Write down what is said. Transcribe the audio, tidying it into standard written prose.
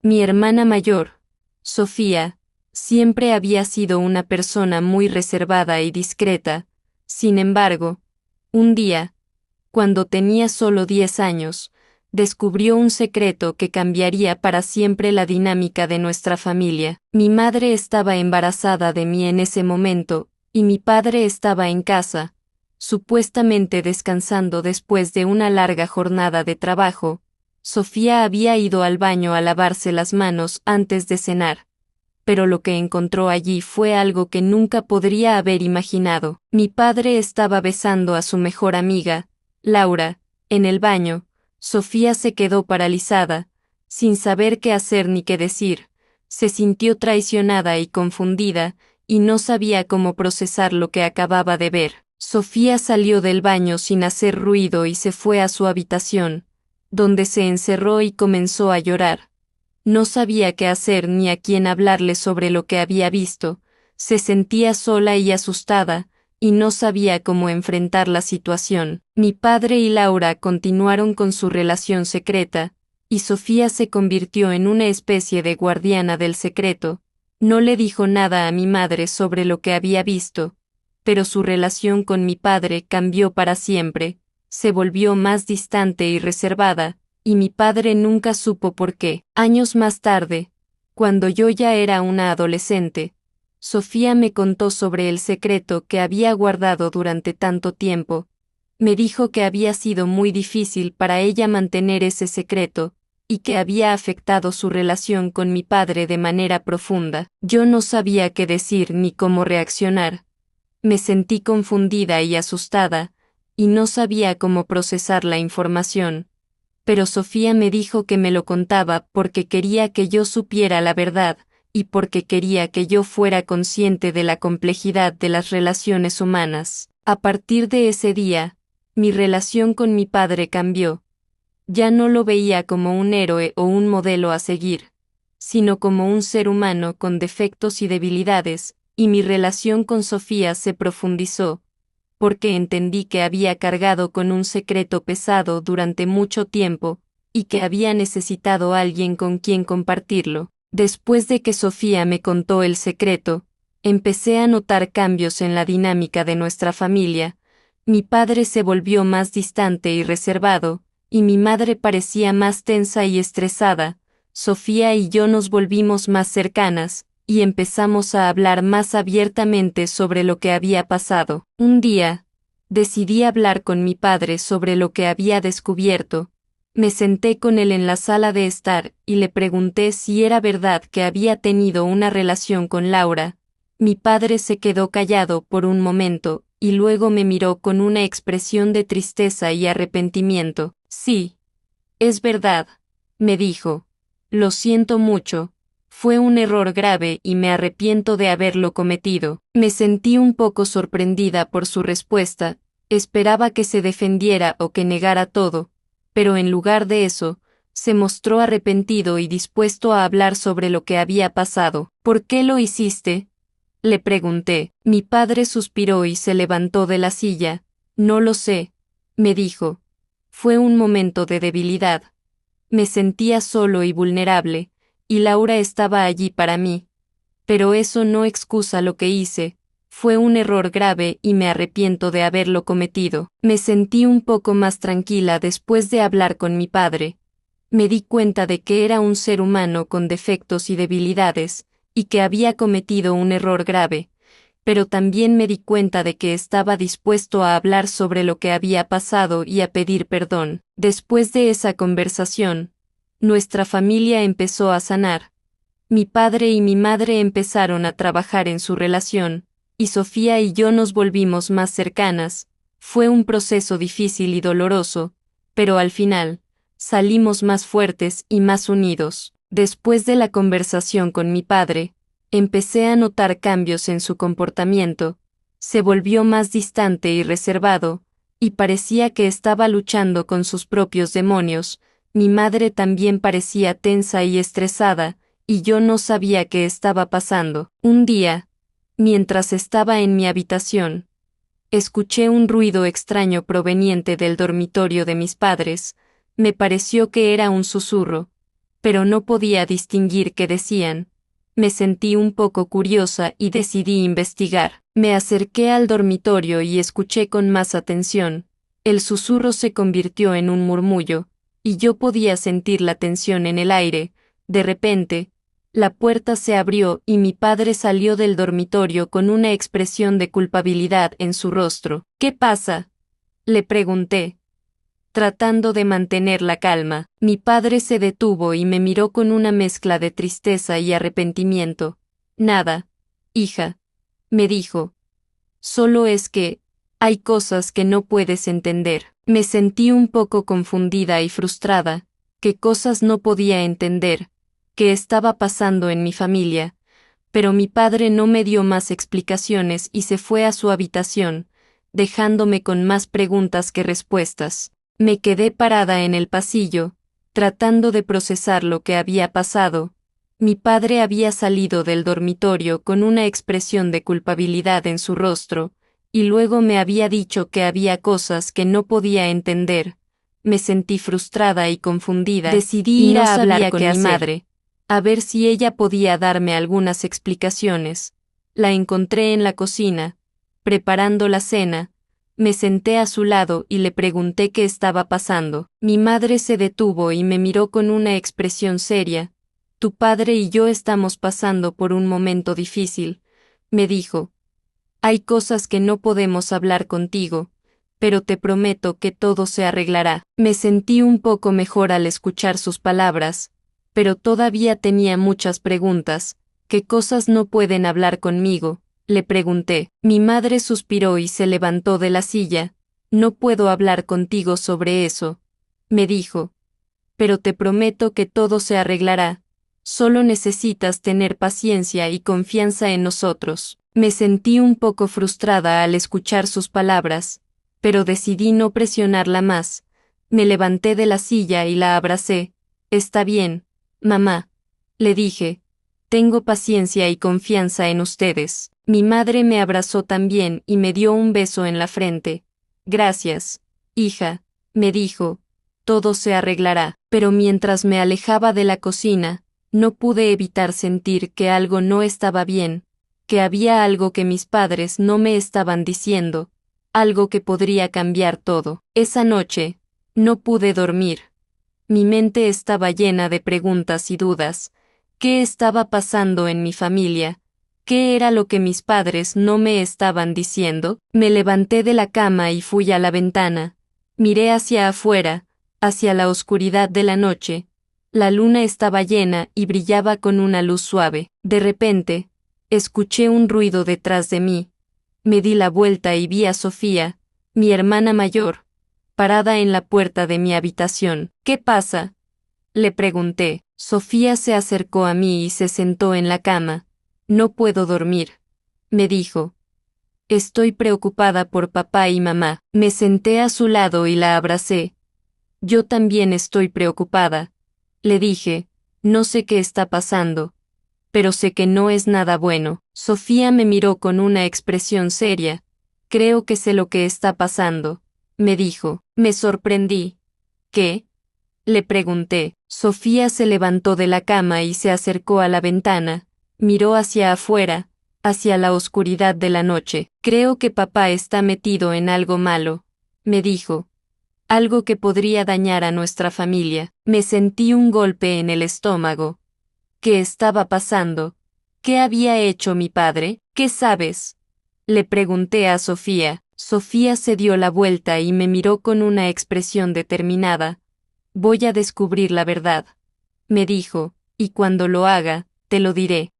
Mi hermana mayor, Sofía, siempre había sido una persona muy reservada y discreta. Sin embargo, un día, cuando tenía solo 10 años, descubrió un secreto que cambiaría para siempre la dinámica de nuestra familia. Mi madre estaba embarazada de mí en ese momento, y mi padre estaba en casa, supuestamente descansando después de una larga jornada de trabajo. Sofía había ido al baño a lavarse las manos antes de cenar, pero lo que encontró allí fue algo que nunca podría haber imaginado. Mi padre estaba besando a su mejor amiga, Laura, en el baño. Sofía se quedó paralizada, sin saber qué hacer ni qué decir. Se sintió traicionada y confundida, y no sabía cómo procesar lo que acababa de ver. Sofía salió del baño sin hacer ruido y se fue a su habitación, donde se encerró y comenzó a llorar. No sabía qué hacer ni a quién hablarle sobre lo que había visto. Se sentía sola y asustada, y no sabía cómo enfrentar la situación. Mi padre y Laura continuaron con su relación secreta, y Sofía se convirtió en una especie de guardiana del secreto. No le dijo nada a mi madre sobre lo que había visto, pero su relación con mi padre cambió para siempre. Se volvió más distante y reservada, y mi padre nunca supo por qué. Años más tarde, cuando yo ya era una adolescente, Sofía me contó sobre el secreto que había guardado durante tanto tiempo. Me dijo que había sido muy difícil para ella mantener ese secreto, y que había afectado su relación con mi padre de manera profunda. Yo no sabía qué decir ni cómo reaccionar. Me sentí confundida y asustada, y no sabía cómo procesar la información. Pero Sofía me dijo que me lo contaba porque quería que yo supiera la verdad, y porque quería que yo fuera consciente de la complejidad de las relaciones humanas. A partir de ese día, mi relación con mi padre cambió. Ya no lo veía como un héroe o un modelo a seguir, sino como un ser humano con defectos y debilidades, y mi relación con Sofía se profundizó, porque entendí que había cargado con un secreto pesado durante mucho tiempo, y que había necesitado a alguien con quien compartirlo. Después de que Sofía me contó el secreto, empecé a notar cambios en la dinámica de nuestra familia. Mi padre se volvió más distante y reservado, y mi madre parecía más tensa y estresada. Sofía y yo nos volvimos más cercanas, y empezamos a hablar más abiertamente sobre lo que había pasado. Un día, decidí hablar con mi padre sobre lo que había descubierto. Me senté con él en la sala de estar y le pregunté si era verdad que había tenido una relación con Laura. Mi padre se quedó callado por un momento, y luego me miró con una expresión de tristeza y arrepentimiento. Sí, es verdad, me dijo. Lo siento mucho. Fue un error grave y me arrepiento de haberlo cometido. Me sentí un poco sorprendida por su respuesta. Esperaba que se defendiera o que negara todo, pero en lugar de eso, se mostró arrepentido y dispuesto a hablar sobre lo que había pasado. ¿Por qué lo hiciste?, le pregunté. Mi padre suspiró y se levantó de la silla. No lo sé, me dijo. Fue un momento de debilidad. Me sentía solo y vulnerable, y Laura estaba allí para mí. Pero eso no excusa lo que hice. Fue un error grave y me arrepiento de haberlo cometido. Me sentí un poco más tranquila después de hablar con mi padre. Me di cuenta de que era un ser humano con defectos y debilidades, y que había cometido un error grave, pero también me di cuenta de que estaba dispuesto a hablar sobre lo que había pasado y a pedir perdón. Después de esa conversación, nuestra familia empezó a sanar. Mi padre y mi madre empezaron a trabajar en su relación, y Sofía y yo nos volvimos más cercanas. Fue un proceso difícil y doloroso, pero al final, salimos más fuertes y más unidos. Después de la conversación con mi padre, empecé a notar cambios en su comportamiento. Se volvió más distante y reservado, y parecía que estaba luchando con sus propios demonios. Mi madre también parecía tensa y estresada, y yo no sabía qué estaba pasando. Un día, mientras estaba en mi habitación, escuché un ruido extraño proveniente del dormitorio de mis padres. Me pareció que era un susurro. pero no podía distinguir qué decían. Me sentí un poco curiosa y decidí investigar. Me acerqué al dormitorio y escuché con más atención. El susurro se convirtió en un murmullo, y yo podía sentir la tensión en el aire. De repente, la puerta se abrió y mi padre salió del dormitorio con una expresión de culpabilidad en su rostro. ¿Qué pasa?, le pregunté, tratando de mantener la calma. Mi padre se detuvo y me miró con una mezcla de tristeza y arrepentimiento. Nada, hija, me dijo. Solo es que, hay cosas que no puedes entender. Me sentí un poco confundida y frustrada. ¿Qué cosas no podía entender? ¿Qué estaba pasando en mi familia? Pero mi padre no me dio más explicaciones y se fue a su habitación, dejándome con más preguntas que respuestas. Me quedé parada en el pasillo, tratando de procesar lo que había pasado. Mi padre había salido del dormitorio con una expresión de culpabilidad en su rostro, y luego me había dicho que había cosas que no podía entender. Me sentí frustrada y confundida. Decidí ir a hablar con mi madre, a ver si ella podía darme algunas explicaciones. La encontré en la cocina, preparando la cena. Me senté a su lado y le pregunté qué estaba pasando. Mi madre se detuvo y me miró con una expresión seria. Tu padre y yo estamos pasando por un momento difícil, me dijo. Hay cosas que no podemos hablar contigo, pero te prometo que todo se arreglará. Me sentí un poco mejor al escuchar sus palabras, pero todavía tenía muchas preguntas. ¿Qué cosas no pueden hablar conmigo?, le pregunté. Mi madre suspiró y se levantó de la silla. No puedo hablar contigo sobre eso, me dijo. Pero te prometo que todo se arreglará. Solo necesitas tener paciencia y confianza en nosotros. Me sentí un poco frustrada al escuchar sus palabras, pero decidí no presionarla más. Me levanté de la silla y la abracé. Está bien, mamá, le dije. Tengo paciencia y confianza en ustedes. Mi madre me abrazó también y me dio un beso en la frente. Gracias, hija, me dijo. Todo se arreglará. Pero mientras me alejaba de la cocina, no pude evitar sentir que algo no estaba bien, que había algo que mis padres no me estaban diciendo, algo que podría cambiar todo. Esa noche, no pude dormir. Mi mente estaba llena de preguntas y dudas. ¿Qué estaba pasando en mi familia? ¿Qué era lo que mis padres no me estaban diciendo? Me levanté de la cama y fui a la ventana. Miré hacia afuera, hacia la oscuridad de la noche. La luna estaba llena y brillaba con una luz suave. De repente, escuché un ruido detrás de mí. Me di la vuelta y vi a Sofía, mi hermana mayor, parada en la puerta de mi habitación. ¿Qué pasa?, le pregunté. Sofía se acercó a mí y se sentó en la cama. No puedo dormir, me dijo. Estoy preocupada por papá y mamá. Me senté a su lado y la abracé. Yo también estoy preocupada, le dije. No sé qué está pasando, pero sé que no es nada bueno. Sofía me miró con una expresión seria. Creo que sé lo que está pasando, me dijo. Me sorprendí. ¿Qué?, le pregunté. Sofía se levantó de la cama y se acercó a la ventana. Miró hacia afuera, hacia la oscuridad de la noche. Creo que papá está metido en algo malo, me dijo. Algo que podría dañar a nuestra familia. Me sentí un golpe en el estómago. ¿Qué estaba pasando? ¿Qué había hecho mi padre? ¿Qué sabes?, le pregunté a Sofía. Sofía se dio la vuelta y me miró con una expresión determinada. Voy a descubrir la verdad, me dijo, y cuando lo haga, te lo diré.